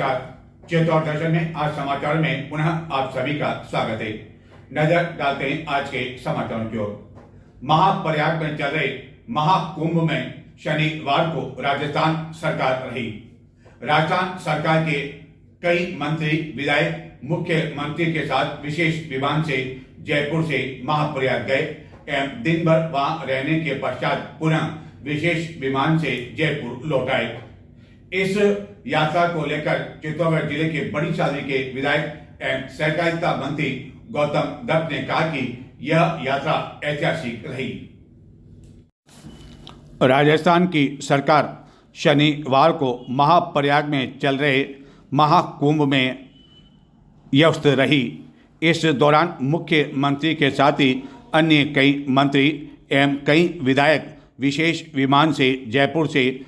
नमस्कार। चित्तौड़ दर्शन में आज समाचार में पुनः आप सभी का स्वागत है। नजर डालते हैं आज के समाचारों की ओर। महाप्रयाग में चल रहे महाकुंभ में शनिवार को राजस्थान सरकार रही। राजस्थान सरकार के कई मंत्री विधायक मुख्यमंत्री के साथ विशेष विमान से जयपुर से महाप्रयाग गए एवं दिन भर वहां रहने के पश्चात पुनः विशेष विमान से जयपुर लौट आए। इस यात्रा को लेकर चित्तौड़गढ़ जिले के बड़ी शादी के विधायक एवं सहकारिता मंत्री गौतम दत्त ने कहा कि यह यात्रा ऐतिहासिक रही। राजस्थान की सरकार शनिवार को महाप्रयाग में चल रहे महाकुंभ में व्यस्त रही। इस दौरान मुख्यमंत्री के साथ ही अन्य कई मंत्री एवं कई विधायक विशेष विमान से जयपुर से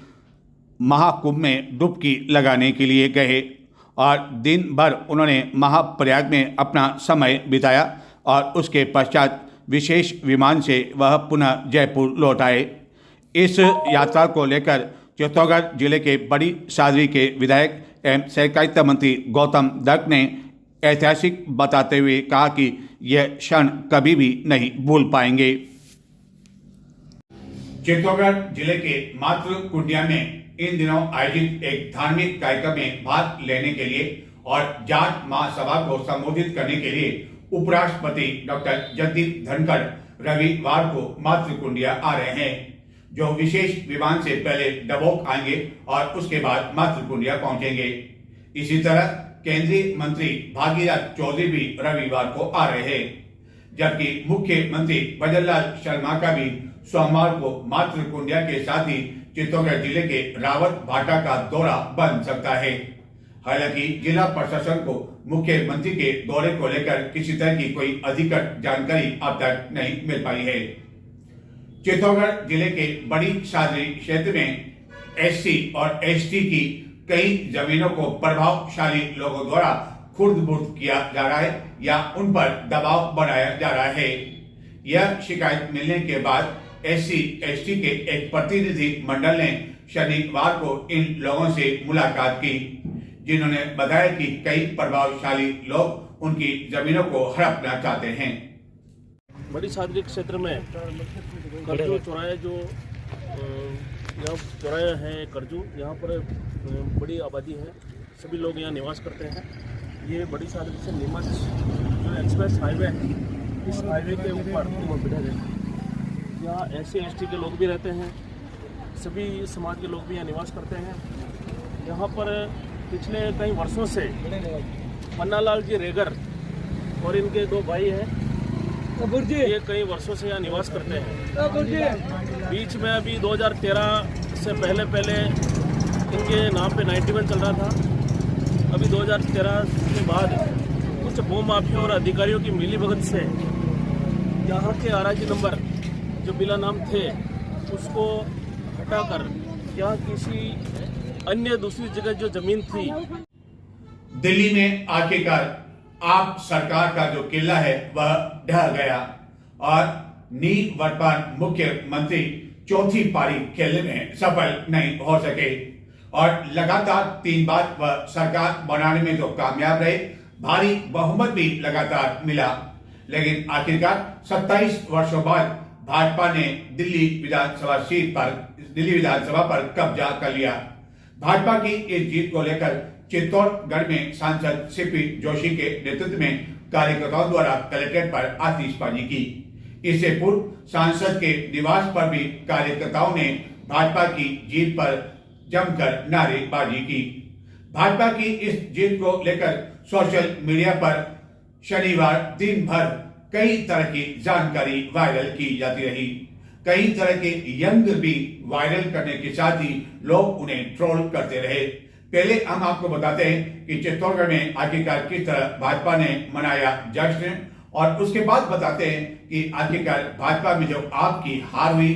महाकुंभ में डुबकी लगाने के लिए गए और दिन भर उन्होंने महाप्रयाग में अपना समय बिताया और उसके पश्चात विशेष विमान से वह पुनः जयपुर लौट आए। इस यात्रा को लेकर चित्तौड़गढ़ जिले के बड़ी सादरी के विधायक एवं सहकारिता मंत्री गौतम दत्त ने ऐतिहासिक बताते हुए कहा कि यह क्षण कभी भी नहीं भूल पाएंगे। चित्तौड़गढ़ जिले के मातृकुंडिया में इन दिनों आयोजित एक धार्मिक कार्यक्रम में भाग लेने के लिए और जाट महासभा को संबोधित करने के लिए उपराष्ट्रपति डॉक्टर जगदीप धनखड़ रविवार को मातृकुंडिया आ रहे हैं, जो विशेष विमान से पहले डबोक आएंगे और उसके बाद मातृकुंडिया पहुंचेंगे। इसी तरह केंद्रीय मंत्री भागीरथ चौधरी भी रविवार को आ रहे हैं, जबकि मुख्यमंत्री भजनलाल शर्मा का भी सोमवार को मातृकुंडिया के साथ ही चित्तौड़गढ़ जिले के रावत भाटा का दौरा बन सकता है। हालांकि जिला प्रशासन को मुख्यमंत्री के दौरे को लेकर किसी तरह की कोई अधिकृत जानकारी अब तक नहीं मिल पाई है। चित्तौड़गढ़ जिले के बड़ी सादरी क्षेत्र में एससी और एसटी की कई जमीनों को प्रभावशाली लोगों द्वारा खुर्द-बुर्द किया जा रहा है या उन पर दबाव बनाया जा रहा है। यह शिकायत मिलने के बाद एससी एसटी के एक प्रतिनिधि मंडल ने शनिवार को इन लोगों से मुलाकात की, जिन्होंने बताया कि कई प्रभावशाली लोग उनकी जमीनों को हड़पना चाहते हैं। बड़ी सादरी क्षेत्र में करजू चौराहे जो यहाँ चौराहे हैं करजू, यहाँ पर बड़ी आबादी है, सभी लोग यहाँ निवास करते हैं। ये बड़ी सादरी से नीमच जो एक्सप्रेस हाईवे है, इस हाईवे के ऊपर यहाँ एससी एसटी के लोग भी रहते हैं, सभी समाज के लोग भी यहाँ निवास करते हैं। यहाँ पर पिछले कई वर्षों से पन्नालाल जी रेगर और इनके दो भाई हैं, ये कई वर्षों से यहाँ निवास करते हैं। बीच में अभी 2013 से पहले इनके नाम पे 91 चल रहा था। अभी 2013 के बाद कुछ भूमाफिया और अधिकारियों की मिलीभगत से यहाँ के आरआईजी नंबर जो बिला नाम थे उसको हटाकर यहाँ किसी अन्य दूसरी जगह जो जमीन थी। दिल्ली में आखिरकार आप सरकार का जो किला है वह ढह गया और निवर्तमान मुख्यमंत्री चौथी पारी खेलने में सफल नहीं हो सके और लगातार 3 बार वह सरकार बनाने में जो कामयाब रहे, भारी बहुमत भी लगातार मिला, लेकिन आखिरकार 27 वर्षों बाद भाजपा ने दिल्ली विधानसभा पर कब्जा कर लिया। भाजपा की इस जीत को लेकर चित्तौड़गढ़ में सांसद सीपी जोशी के नेतृत्व में कार्यकर्ताओं द्वारा कलेक्ट्रेट पर आतिशबाजी की। इससे पूर्व सांसद के निवास पर भी कार्यकर्ताओं ने भाजपा की जीत पर जमकर नारेबाजी की। भाजपा की इस जीत को लेकर सोशल मीडिया पर शनिवार दिन भर कई तरह की जानकारी वायरल की जाती रही। कई तरह के यंग भी वायरल करने के साथ ही लोग उन्हें ट्रोल करते रहे। पहले हम आपको बताते हैं कि चित्तौड़गढ़ में आखिरकार किस तरह भाजपा ने मनाया जश्न, और उसके बाद बताते हैं कि आखिरकार भाजपा में जो आपकी हार हुई,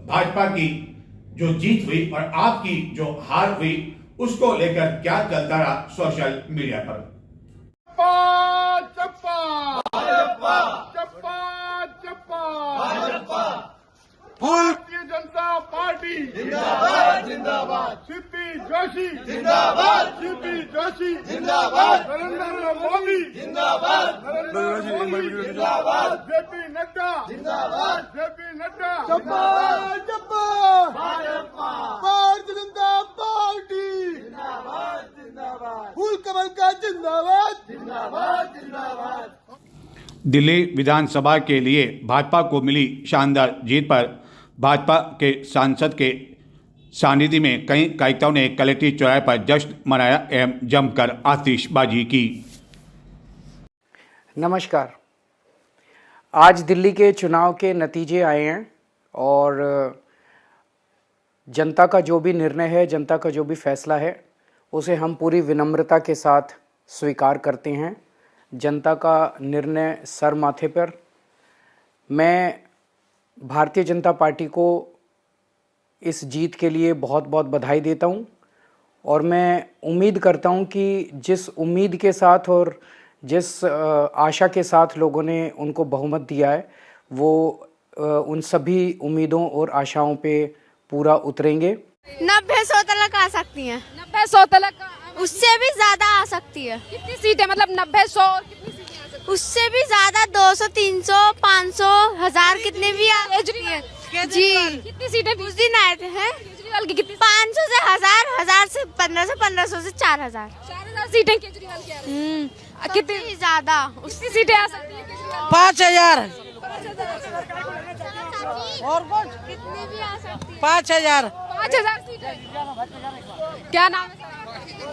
भाजपा की जो जीत हुई और आपकी जो हार हुई, उसको लेकर क्या चलता रहा सोशल मीडिया पर। भारतीय जनता पार्टी जिंदाबाद जिंदाबाद। सीपी जोशी जिंदाबाद। जोशी जिंदाबाद, नरेंद्र मोदी जिंदाबाद, जिंदाबाद, जेपी नड्डा जिंदाबाद, जेपी नड्डा जिंदाबाद, भारतीय जनता पार्टी जिंदाबाद, जिंदाबाद, फूल कमल का जिंदाबाद, जिंदाबाद, जिंदाबाद। दिल्ली विधानसभा के लिए भाजपा को मिली शानदार जीत पर भाजपा के सांसद के सानिध्य में कई कार्यकर्ताओं ने कलेक्ट्रेट चौराहे पर जश्न मनाया एवं जमकर आतिशबाजी की। नमस्कार। आज दिल्ली के चुनाव के नतीजे आए हैं और जनता का जो भी निर्णय है, जनता का जो भी फैसला है, उसे हम पूरी विनम्रता के साथ स्वीकार करते हैं। जनता का निर्णय सर माथे पर। मैं भारतीय जनता पार्टी को इस जीत के लिए बहुत बहुत बधाई देता हूं और मैं उम्मीद करता हूं कि जिस उम्मीद के साथ और जिस आशा के साथ लोगों ने उनको बहुमत दिया है, वो उन सभी उम्मीदों और आशाओं पे पूरा उतरेंगे। 90-100 तक आ सकती हैं। 90-100 तक उससे भी ज्यादा आ सकती है। कितनी सीटें, मतलब 90-100 और कितनी सीटें आ सकती उससे भी ज्यादा 200, 300, 500, 1000 कितने भी आ सकती है। जी, कितनी सीटें उस दिन आए थे हैं केजरीवाल की? कितनी? 500 से 1000, 1000 से 1500, 1500 से 4000। 4000 सीटें केजरीवाल की आ रही हैं। कितनी ज्यादा कितनी सीटें आ सकती है केजरीवाल? 5000 और कुछ कितनी भी आ सकती है। 5000 सीटें। क्या नाम है सर?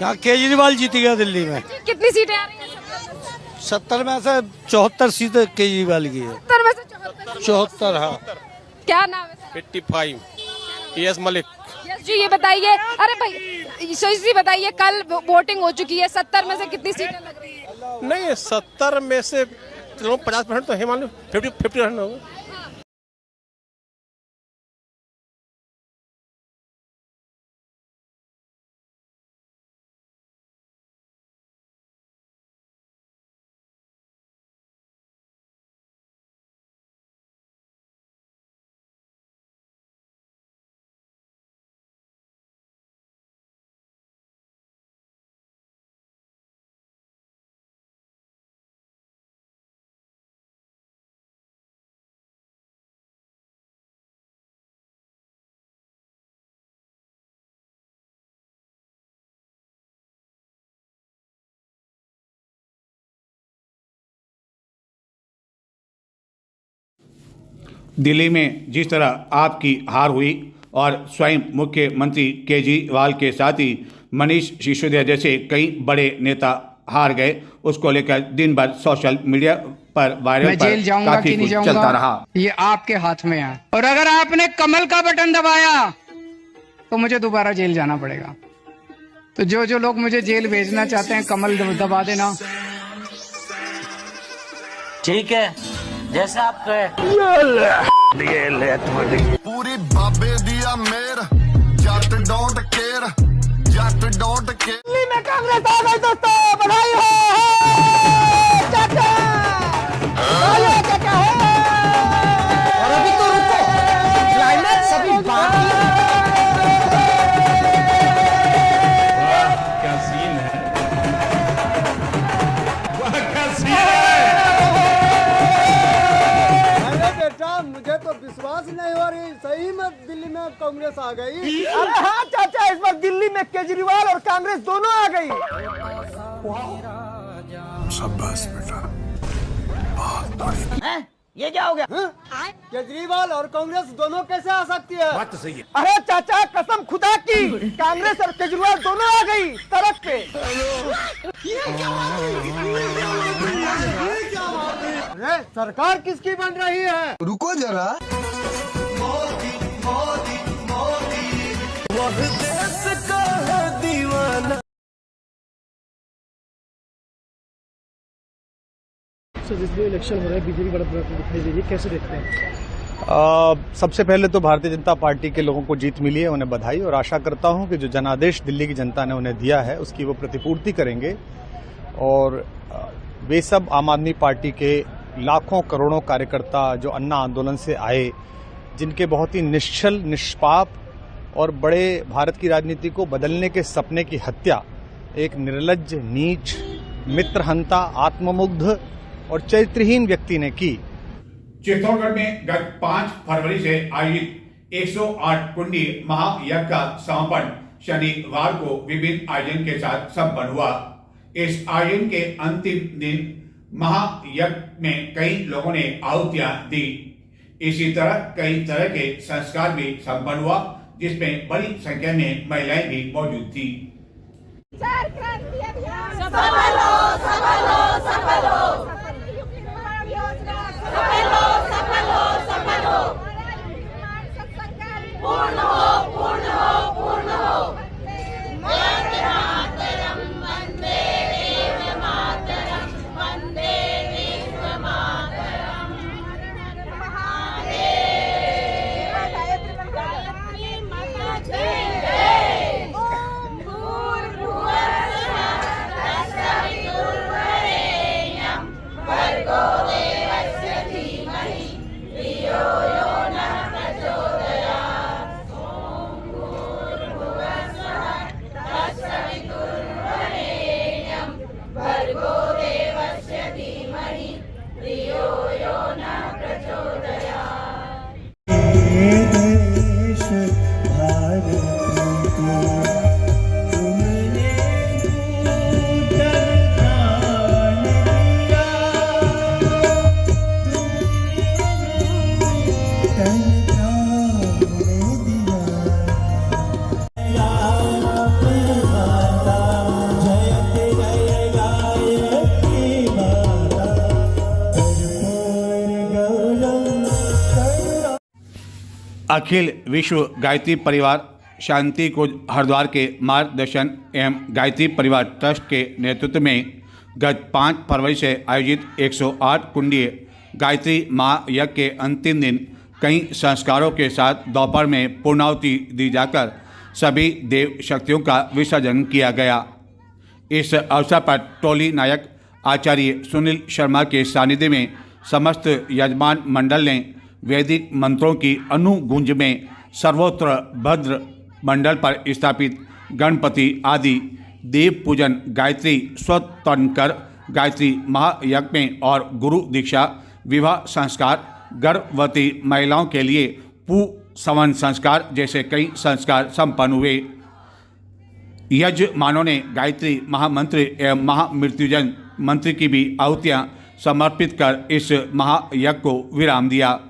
यहाँ केजरीवाल जीत गया दिल्ली में। कितनी सीटें आ रही हैं? 70 में से 74 सीटें केजरीवाल की है। 70 में से 74 हाँ। क्या नाम है सर? 55 यस मलिक। यस जी, ये बताइए। अरे भाई जी बताइए, कल वोटिंग हो चुकी है, 70 में से कितनी सीटें लग रही है? नहीं 70 में से 50% तो है, मान लो 50% होगा। दिल्ली में जिस तरह आपकी हार हुई और स्वयं मुख्यमंत्री केजरीवाल के साथ ही मनीष सिसोदिया जैसे कई बड़े नेता हार गए, उसको लेकर दिन भर सोशल मीडिया पर वायरल मैं जेल जाऊंगा कि नहीं जाऊंगा, चलता रहा। ये आपके हाथ में है। और अगर आपने कमल का बटन दबाया तो मुझे दोबारा जेल जाना पड़ेगा। तो जो लोग मुझे जेल भेजना चाहते हैं, कमल दबा देना। ठीक है, जैसा आप कहे। पूरी बाबे दिया मेर, Jatt don't care, Jatt don't care. Delhi में कांग्रेस आ गई दोस्तों, बधाई हो चाचा, चाचा हो। और अभी तो रुको, क्लाइमेक्स अभी बाकी है। क्या सीन है, वाह क्या सीन है। बेटा मुझे तो विश्वास नहीं हो रही, सही में दिल्ली में कांग्रेस आ गई। अरे हाँ चाचा, इस बार दिल्ली में केजरीवाल और कांग्रेस दोनों आ गई। शाबाश बेटा, बहुत बढ़िया। ये क्या हो गया? केजरीवाल और कांग्रेस दोनों कैसे आ सकती है? बात तो सही है। अरे चाचा कसम खुदा की, कांग्रेस और केजरीवाल दोनों आ गई सड़क पे। अरे सरकार किसकी बन रही है? रुको जरा। मोदी मोदी मोदी, वह देश का है दीवाना। सर, जिसमें इलेक्शन हो रहा है, बीजेपी बड़ा दिखाई दे रही है, कैसे देखते हैं? सबसे पहले तो भारतीय जनता पार्टी के लोगों को जीत मिली है, उन्हें बधाई, और आशा करता हूं कि जो जनादेश दिल्ली की जनता ने उन्हें दिया है उसकी वो प्रतिपूर्ति करेंगे और वे सब आम आदमी पार्टी के लाखों करोड़ों कार्यकर्ता जो अन्ना आंदोलन से आए, जिनके बहुत ही निश्चल निष्पाप और बड़े भारत की राजनीति को बदलने के सपने की हत्या एक निर्लज्ज, नीच, मित्रहंता, आत्ममुग्ध और चरित्रहीन व्यक्ति ने की। चित्तौड़गढ़ में गत 5 फरवरी से आयोजित 108 कुंडी महायज्ञ का समापन शनिवार को विभिन्न आयोजन के साथ संपन्न हुआ। इस आयोजन के अंतिम दिन महायज्ञ में कई लोगों ने आहुतियां दी। इसी तरह कई तरह के संस्कार भी संपन्न हुआ, जिसमें बड़ी संख्या में महिलाएं भी मौजूद थी। अखिल विश्व गायत्री परिवार शांति कुंज हरिद्वार के मार्गदर्शन एवं गायत्री परिवार ट्रस्ट के नेतृत्व में गत 5 फरवरी से आयोजित 108 कुंडीय गायत्री महायज्ञ के अंतिम दिन कई संस्कारों के साथ दोपहर में पूर्णाहुति दी जाकर सभी देव शक्तियों का विसर्जन किया गया। इस अवसर पर टोली नायक आचार्य सुनील शर्मा के सानिध्य में समस्त यजमान मंडल ने वैदिक मंत्रों की अनुगूंज में सर्वोत्र भद्र मंडल पर स्थापित गणपति आदि देव पूजन, गायत्री स्वतंत्र गायत्री महायज्ञ में और गुरु दीक्षा, विवाह संस्कार, गर्भवती महिलाओं के लिए पुंसवन संस्कार जैसे कई संस्कार संपन्न हुए। यजमानों ने गायत्री महामंत्र एवं महामृत्युंजय मंत्र की भी आहुतियाँ समर्पित कर इस महायज्ञ को विराम दिया।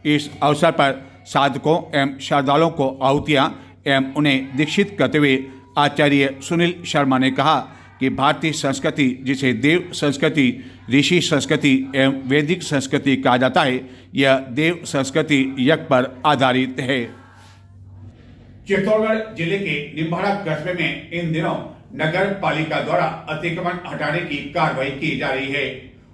इस अवसर पर साधकों एवं श्रद्धालुओं को आहुतियाँ एवं उन्हें दीक्षित करते हुए आचार्य सुनील शर्मा ने कहा कि भारतीय संस्कृति, जिसे देव संस्कृति, ऋषि संस्कृति एवं वैदिक संस्कृति कहा जाता है, यह देव संस्कृति यज्ञ पर आधारित है। चित्तौड़गढ़ जिले के निम्बाड़ा कस्बे में इन दिनों नगर पालिका द्वारा अतिक्रमण हटाने की कार्रवाई की जा रही है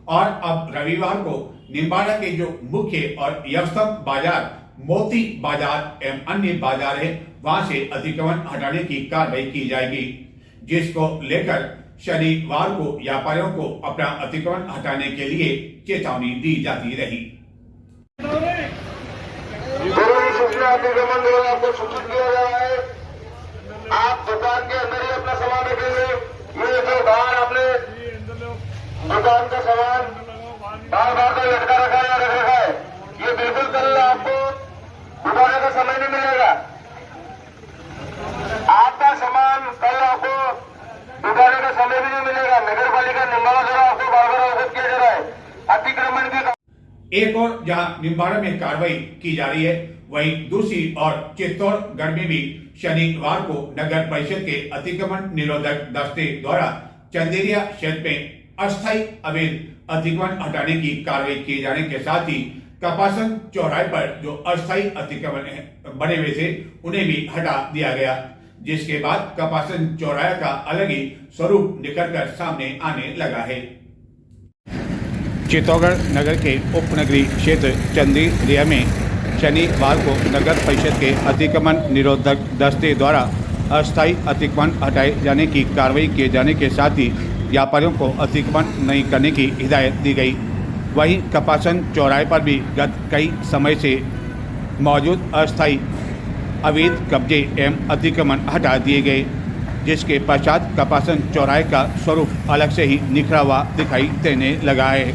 और अब रविवार को निम्बाड़ा के जो मुख्य और व्यस्तम बाजार, मोती बाजार एवं अन्य बाजार है, वहां से अतिक्रमण हटाने की कार्रवाई की जाएगी, जिसको लेकर शनिवार को व्यापारियों को अपना अतिक्रमण हटाने के लिए चेतावनी दी जाती रही। अतिक्रमण द्वारा आपको सूचित किया गया है, आप दुकान के अंदर ही अपना सामान रखेंगे। ये जो बाहर आपने दुकान का सामान बार बार तो लटका रखा या रखा है, ये बिल्कुल कल आपको उठाने का समय नहीं मिलेगा। आपका सामान कल आपको उठाने का समय भी नहीं मिलेगा। नगर पालिका निम्बाड़ा द्वारा आपको बार बार अवगत किया जा रहा है अतिक्रमण की। एक और जहां निम्बाड़ा में कार्रवाई की जा रही है, वहीं दूसरी ओर चित्तौड़गढ़ में भी शनिवार को नगर परिषद के अतिक्रमण निरोधक दस्ते द्वारा चंदेरिया क्षेत्र में अस्थायी अवैध अतिक्रमण हटाने की कार्रवाई किए जाने के साथ ही कपासन चौराहे पर जो अस्थायी अतिक्रमण बने हुए थे, उन्हें भी हटा दिया गया, जिसके बाद कपासन चौराहे का अलग ही स्वरूप निकलकर सामने आने लगा है। चित्तौड़गढ़ नगर के उपनगरीय क्षेत्र चंदेरिया में शनिवार को नगर परिषद के अतिक्रमण निरोधक दस्ते द्वारा अस्थायी अतिक्रमण हटाए जाने की कार्रवाई किए जाने के साथ ही व्यापारियों को अतिक्रमण नहीं करने की हिदायत दी गई। वहीं कपासन चौराहे पर भी गत कई समय से मौजूद अस्थायी अवैध कब्जे एवं अतिक्रमण हटा दिए गए। जिसके पश्चात कपासन चौराहे का स्वरूप अलग से ही निखरा हुआ दिखाई देने लगा है।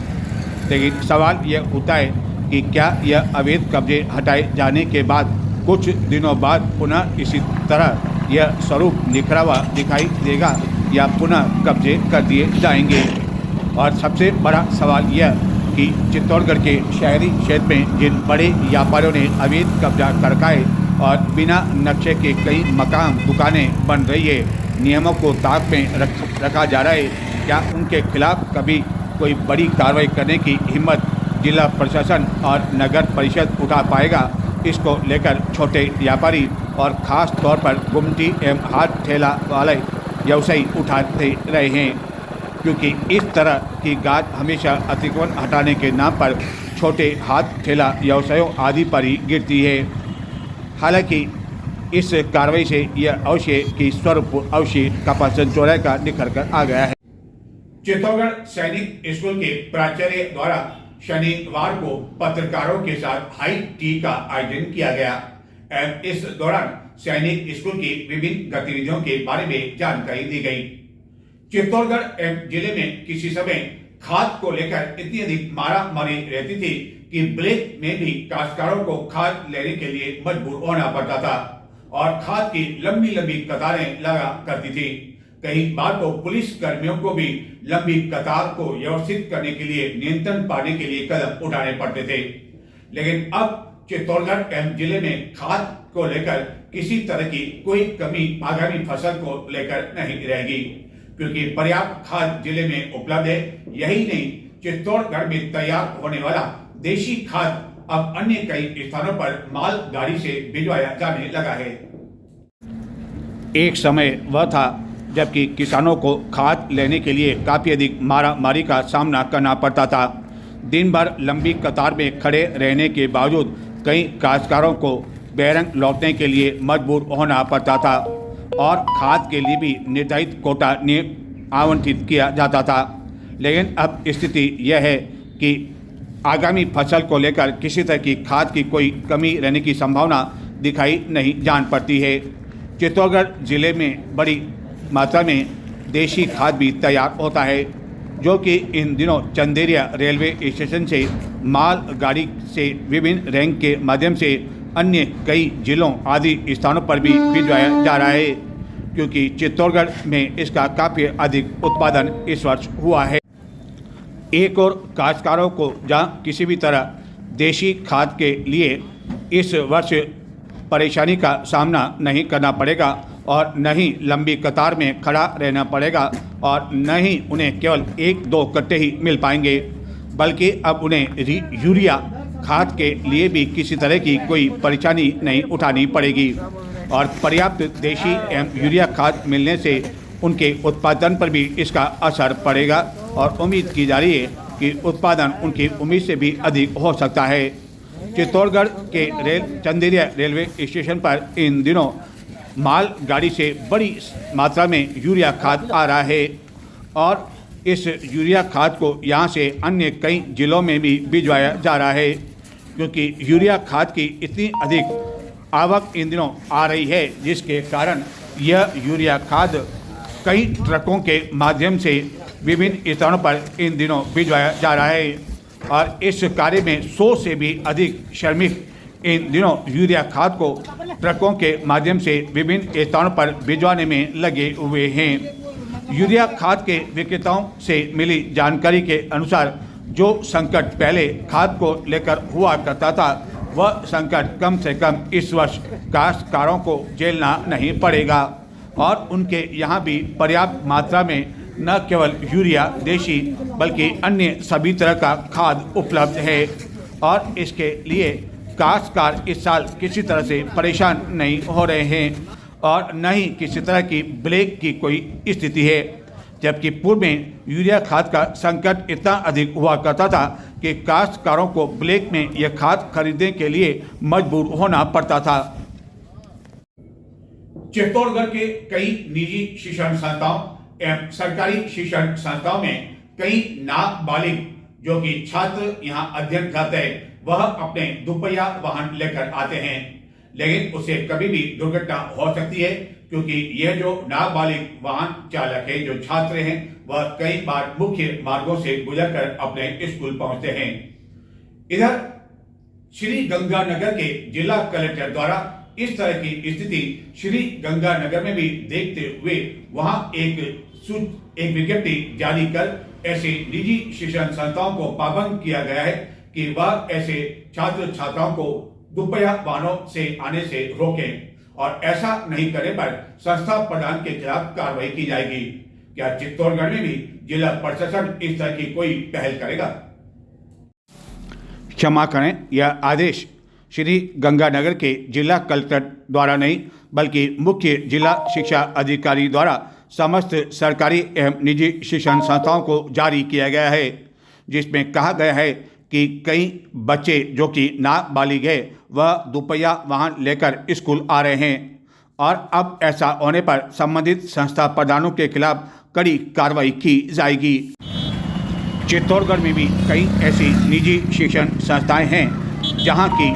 लेकिन सवाल यह उठता है कि क्या यह अवैध कब्जे हटाए जाने के बाद कुछ दिनों बाद पुनः इसी तरह यह स्वरूप निखरा हुआ दिखाई देगा या पुनः कब्जे कर दिए जाएंगे। और सबसे बड़ा सवाल यह कि चित्तौड़गढ़ के शहरी क्षेत्र में जिन बड़े व्यापारियों ने अवैध कब्जा कर रखा है और बिना नक्शे के कई मकान दुकानें बन रही है, नियमों को ताक में रखा जा रहा है, क्या उनके खिलाफ कभी कोई बड़ी कार्रवाई करने की हिम्मत जिला प्रशासन और नगर परिषद उठा पाएगा? इसको लेकर छोटे व्यापारी और ख़ास तौर पर गुमटी एवं हाथ ठेला वाले व्यवसायी उठाते रहे हैं, क्योंकि इस तरह की गाज हमेशा अतिक्रमण हटाने के नाम पर छोटे हाथ ठेला व्यवसायों आदि पर ही गिरती है। हालांकि इस कार्रवाई से यह अवश्य की स्वरूप अवश्य कपासन चौराहे का निखर कर आ गया है। चित्तौड़गढ़ सैनिक स्कूल के प्राचार्य द्वारा शनिवार को पत्रकारों के साथ हाई टी का आयोजन किया गया एवं इस दौरान सैनिक स्कूल की विभिन्न गतिविधियों के बारे में जानकारी दी गई। चित्तौड़गढ़ एवं जिले में किसी समय खाद को लेकर इतनी अधिक मारामारी रहती थी कि ब्लैक में भी काश्तकारों को खाद लेने के लिए मजबूर होना पड़ता था और खाद की लंबी लंबी कतारें लगा करती थी। कई बार तो पुलिस कर्मियों को भी लंबी कतार को व्यवस्थित करने के लिए नियंत्रण पाने के लिए कदम उठाने पड़ते थे। लेकिन अब चित्तौड़गढ़ एवं जिले में खाद को लेकर किसी तरह की कोई कमी आगामी फसल को लेकर नहीं रहेगी, क्योंकि पर्याप्त खाद जिले में उपलब्ध है। यही नहीं, चित्तौड़गढ़ में तैयार होने वाला देशी खाद अब अन्य कई स्थानों पर माल गाड़ी से भिजवाया जाने लगा है। एक समय वह था जबकि किसानों को खाद लेने के लिए काफ़ी अधिक मारामारी का सामना करना पड़ता था। दिन भर लंबी कतार में खड़े रहने के बावजूद कई काश्तकारों को बैरंग लौटने के लिए मजबूर होना पड़ता था और खाद के लिए भी निर्धारित कोटा आवंटित किया जाता था। लेकिन अब स्थिति यह है कि आगामी फसल को लेकर किसी तरह की खाद की कोई कमी रहने की संभावना दिखाई नहीं जान पड़ती है। चित्तौड़गढ़ जिले में बड़ी मात्रा में देशी खाद भी तैयार होता है, जो कि इन दिनों चंदेरिया रेलवे स्टेशन से माल गाड़ी से विभिन्न रैंक के माध्यम से अन्य कई जिलों आदि स्थानों पर भी भिजवाया जा रहा है, क्योंकि चित्तौड़गढ़ में इसका काफ़ी अधिक उत्पादन इस वर्ष हुआ है। एक और काश्तकारों को जहाँ किसी भी तरह देशी खाद के लिए इस वर्ष परेशानी का सामना नहीं करना पड़ेगा और न ही लंबी कतार में खड़ा रहना पड़ेगा और न ही उन्हें केवल 1-2 कट्टे ही मिल पाएंगे, बल्कि अब उन्हें यूरिया खाद के लिए भी किसी तरह की कोई परेशानी नहीं उठानी पड़ेगी और पर्याप्त देशी एवं यूरिया खाद मिलने से उनके उत्पादन पर भी इसका असर पड़ेगा और उम्मीद की जा रही है कि उत्पादन उनकी उम्मीद से भी अधिक हो सकता है। चित्तौड़गढ़ के चंदेरिया रेलवे स्टेशन पर इन दिनों माल गाड़ी से बड़ी मात्रा में यूरिया खाद आ रहा है और इस यूरिया खाद को यहाँ से अन्य कई जिलों में भी भिजवाया जा रहा है, क्योंकि यूरिया खाद की इतनी अधिक आवक इन दिनों आ रही है, जिसके कारण यह यूरिया खाद कई ट्रकों के माध्यम से विभिन्न स्थानों पर इन दिनों भिजवाया जा रहा है और इस कार्य में 100 से भी अधिक श्रमिक इन दिनों यूरिया खाद को ट्रकों के माध्यम से विभिन्न स्थानों पर भिजवाने में लगे हुए हैं। यूरिया खाद के विक्रेताओं से मिली जानकारी के अनुसार जो संकट पहले खाद को लेकर हुआ करता था, वह संकट कम से कम इस वर्ष काश्तकारों को झेलना नहीं पड़ेगा और उनके यहाँ भी पर्याप्त मात्रा में न केवल यूरिया देशी बल्कि अन्य सभी तरह का खाद उपलब्ध है और इसके लिए काश्तकार इस साल किसी तरह से परेशान नहीं हो रहे हैं और न ही किसी तरह की ब्लैक की कोई स्थिति है, जबकि पूर्व में यूरिया खाद का संकट इतना अधिक हुआ करता था कि काश्तकारों को ब्लैक में यह खाद खरीदने के लिए मजबूर होना पड़ता था। चित्तौड़गढ़ के कई निजी शिक्षण संस्थाओं एवं सरकारी शिक्षण संस्थाओं में कई नाबालिग जो कि छात्र यहाँ अध्ययन करते हैं, वह अपने दुपहिया वाहन लेकर आते हैं, लेकिन उसे कभी भी दुर्घटना हो सकती है, क्योंकि यह जो नाबालिग वाहन चालक है, जो छात्र हैं, वह कई बार मुख्य मार्गों से गुजरकर अपने स्कूल पहुंचते हैं। इधर श्री गंगानगर के जिला कलेक्टर द्वारा इस तरह की स्थिति श्री गंगानगर में भी देखते हुए वहां एक विज्ञप्ति जारी कर ऐसे निजी शिक्षण संस्थाओं को पाबंद किया गया है कि वह ऐसे छात्र छात्राओं को दुपहिया वाहनों से आने से रोकें और ऐसा नहीं करने पर संस्था प्रधान के खिलाफ कार्रवाई की जाएगी। क्या चित्तौड़गढ़ में भी जिला प्रशासन इस तरह की कोई पहल करेगा? क्षमा करें, यह आदेश श्री गंगानगर के जिला कलेक्टर द्वारा नहीं बल्कि मुख्य जिला शिक्षा अधिकारी द्वारा समस्त सरकारी एवं निजी शिक्षण संस्थाओं को जारी किया गया है, जिसमें कहा गया है कि कई बच्चे जो कि नाबालिग है वह दुपहिया वाहन लेकर स्कूल आ रहे हैं और अब ऐसा होने पर संबंधित संस्था प्रधानों के खिलाफ कड़ी कार्रवाई की जाएगी। चित्तौड़गढ़ में भी कई ऐसी निजी शिक्षण संस्थाएं हैं जहां की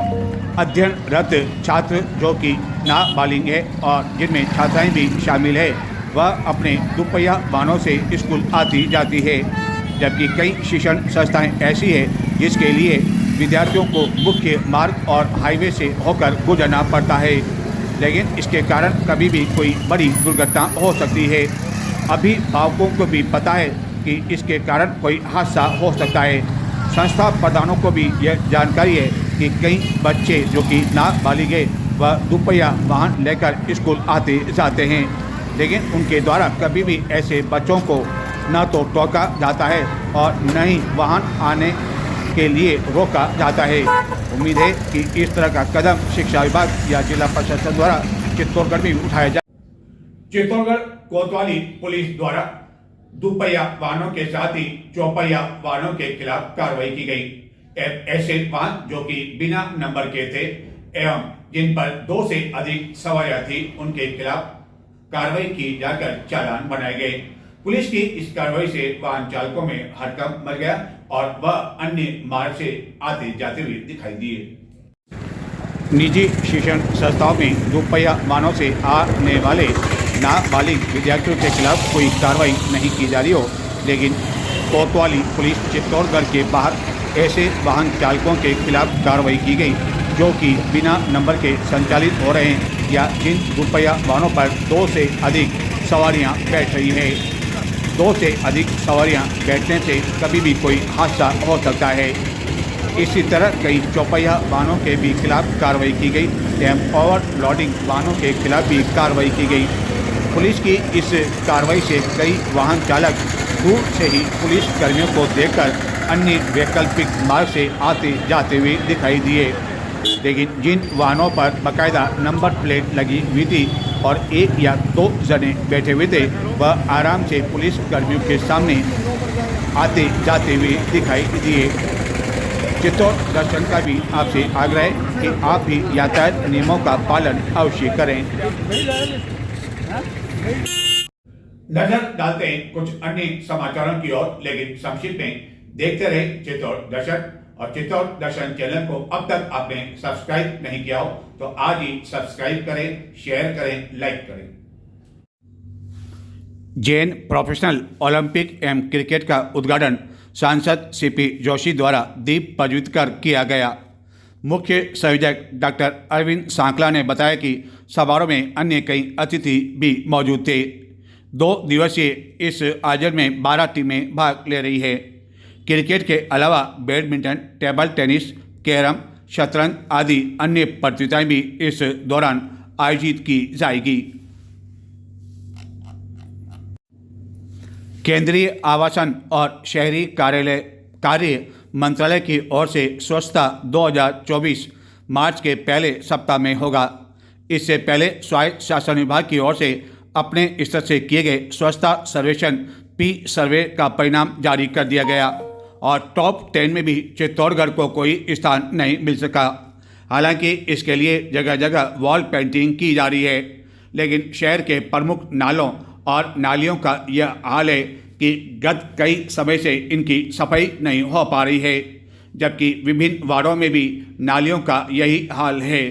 अध्ययनरत छात्र जो कि नाबालिग है और जिनमें छात्राएं भी शामिल है, वह अपने दुपहिया वाहनों से स्कूल आती जाती है, जबकि कई शिक्षण संस्थाएं ऐसी है जिसके लिए विद्यार्थियों को मुख्य मार्ग और हाईवे से होकर गुजरना पड़ता है, लेकिन इसके कारण कभी भी कोई बड़ी दुर्घटना हो सकती है। अभिभावकों को भी पता है कि इसके कारण कोई हादसा हो सकता है। संस्था प्रधानों को भी यह जानकारी है कि कई बच्चे जो कि नाबालिग है वह दुपहिया वाहन लेकर स्कूल आते जाते हैं, लेकिन उनके द्वारा कभी भी ऐसे बच्चों को न तो टोका जाता है और न ही वाहन आने के लिए रोका जाता है। उम्मीद है कि इस तरह का कदम शिक्षा विभाग या जिला प्रशासन द्वारा चित्तौड़गढ़ में उठाया जाए। चित्तौड़गढ़ कोतवाली पुलिस द्वारा दुपहिया वाहनों के साथ ही चौपहिया वाहनों के खिलाफ कार्रवाई की गई। ऐसे वाहन जो कि बिना नंबर के थे एवं जिन पर 2 से अधिक सवारियां थी, उनके खिलाफ कार्रवाई की जाकर चालान बनाए गए। पुलिस की इस कार्रवाई से वाहन चालकों में हड़कंप मच गया और वह अन्य मार्ग से आते जाते हुए दिखाई दिए। निजी शिक्षण संस्थाओं में दुपहिया वाहनों से आने वाले नाबालिग विद्यार्थियों के खिलाफ कोई कार्रवाई नहीं की जा रही हो, लेकिन कोतवाली पुलिस चित्तौड़गढ़ के बाहर ऐसे वाहन चालकों के खिलाफ कार्रवाई की गई जो कि बिना नंबर के संचालित हो रहे हैं या जिन दुपहिया वाहनों पर 2 से अधिक सवारियां बैठ रही है। 2 से अधिक सवारियां बैठने से कभी भी कोई हादसा हो सकता है। इसी तरह कई चौपहिया वाहनों के भी खिलाफ कार्रवाई की गई एवं ओवरलोडिंग वाहनों के खिलाफ भी कार्रवाई की गई। पुलिस की इस कार्रवाई से कई वाहन चालक दूर से ही पुलिस कर्मियों को देखकर अन्य वैकल्पिक मार्ग से आते जाते हुए दिखाई दिए, लेकिन जिन वाहनों पर बाकायदा नंबर प्लेट लगी हुई थी और 1 या 2 जने बैठे हुए थे, वह आराम से पुलिस कर्मियों के सामने आते जाते हुए दिखाई दिए। चित्तौड़ दर्शन का भी आपसे आग्रह है कि आप भी यातायात नियमों का पालन अवश्य करें। नजर डालते हैं कुछ अन्य समाचारों की ओर, लेकिन संक्षिप्त में देखते रहे चित्तौड़ दर्शन। और चित्तौड़ दर्शन चैनल को अब तक आपने सब्सक्राइब नहीं किया हो तो आज ही सब्सक्राइब करें, शेयर करें, लाइक करें। जैन प्रोफेशनल ओलंपिक एवं क्रिकेट का उद्घाटन सांसद सीपी जोशी द्वारा दीप प्रज्वलित कर किया गया। मुख्य संयोजक डॉक्टर अरविंद सांकला ने बताया कि समारोह में अन्य कई अतिथि भी मौजूद थे। 2 दिवसीय इस आयोजन में 12 टीमें भाग ले रही है। क्रिकेट के अलावा बैडमिंटन, टेबल टेनिस, कैरम, शतरंज आदि अन्य प्रतियोगिताएं भी इस दौरान आयोजित की जाएगी। केंद्रीय आवासन और शहरी कार्य मंत्रालय की ओर से स्वच्छता 2024 मार्च के पहले सप्ताह में होगा। इससे पहले स्वायत्त शासन विभाग की ओर से अपने स्तर से किए गए स्वच्छता सर्वेक्षण पी सर्वे का परिणाम जारी कर दिया गया और टॉप 10 में भी चित्तौड़गढ़ को कोई स्थान नहीं मिल सका। हालांकि इसके लिए जगह जगह वॉल पेंटिंग की जा रही है, लेकिन शहर के प्रमुख नालों और नालियों का यह हाल है कि गत कई समय से इनकी सफाई नहीं हो पा रही है, जबकि विभिन्न वार्डों में भी नालियों का यही हाल है।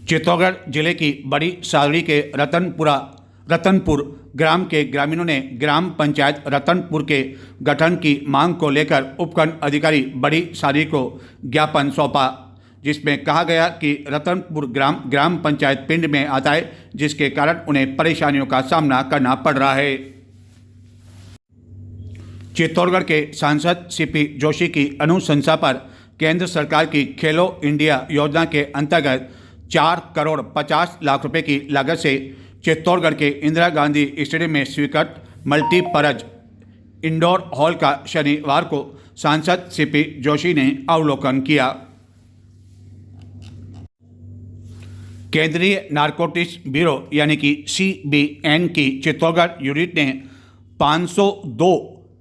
चित्तौड़गढ़ जिले की बड़ी सादड़ी के रतनपुर ग्राम के ग्रामीणों ने ग्राम पंचायत रतनपुर के गठन की मांग को लेकर उपखंड अधिकारी बड़ी सादड़ी को ज्ञापन सौंपा, जिसमें कहा गया कि रतनपुर ग्राम पंचायत पिंड में आता है, जिसके कारण उन्हें परेशानियों का सामना करना पड़ रहा है। चित्तौड़गढ़ के सांसद सीपी जोशी की अनुशंसा पर केंद्र सरकार की खेलो इंडिया योजना के अंतर्गत 4 करोड़ 50 लाख रुपए की लागत से चित्तौड़गढ़ के इंदिरा गांधी स्टेडियम में स्वीकृत मल्टीपर्पज इंडोर हॉल का शनिवार को सांसद सीपी जोशी ने अवलोकन किया। केंद्रीय नारकोटिक्स ब्यूरो यानी कि CBN की चित्तौड़गढ़ यूनिट ने 502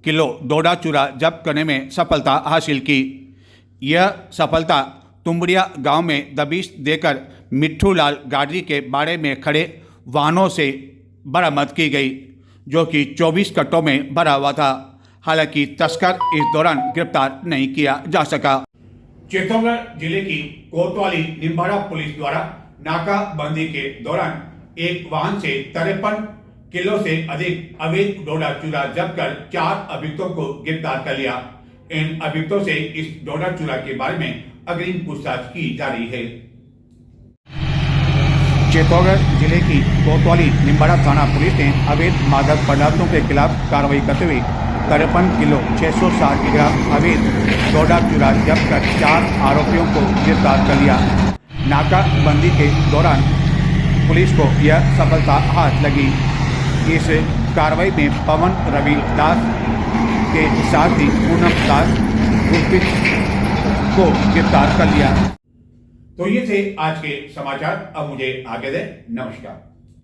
किलो डोडा चूरा जब्त करने में सफलता हासिल की। यह सफलता तुम्बड़िया गांव में दबिश देकर मिट्ठू लाल गाड़ी के बाड़े में खड़े वाहनों से बरामद की गई, जो कि 24 कट्टों में भरा हुआ था। हालांकि तस्कर इस दौरान गिरफ्तार नहीं किया जा सका। चित्तौड़गढ़ जिले की कोतवाली निम्बाड़ा पुलिस द्वारा नाकाबंदी के दौरान एक वाहन से 53 किलो से अधिक अवैध डोडा चूरा जब्त कर 4 अभियुक्तों को गिरफ्तार कर लिया। इन अभियुक्तों से इस डोडा चूरा के बारे में अग्रिम पूछताछ की जा रही है। चित्तौड़गढ़ जिले की कोतवाली निम्बाड़ा थाना पुलिस ने अवैध मादक पदार्थों के खिलाफ कार्रवाई करते हुए 53 किलो 660 ग्राम अवैध डोडा चूरा जब्त कर 4 आरोपियों को गिरफ्तार कर लिया। नाकाबंदी के दौरान पुलिस को यह सफलता हाथ लगी। इस कार्रवाई में पवन रवि दास के साथ ही पूनम दास को गिरफ्तार कर लिया। तो ये थे आज के समाचार। अब मुझे आगे दें। नमस्कार।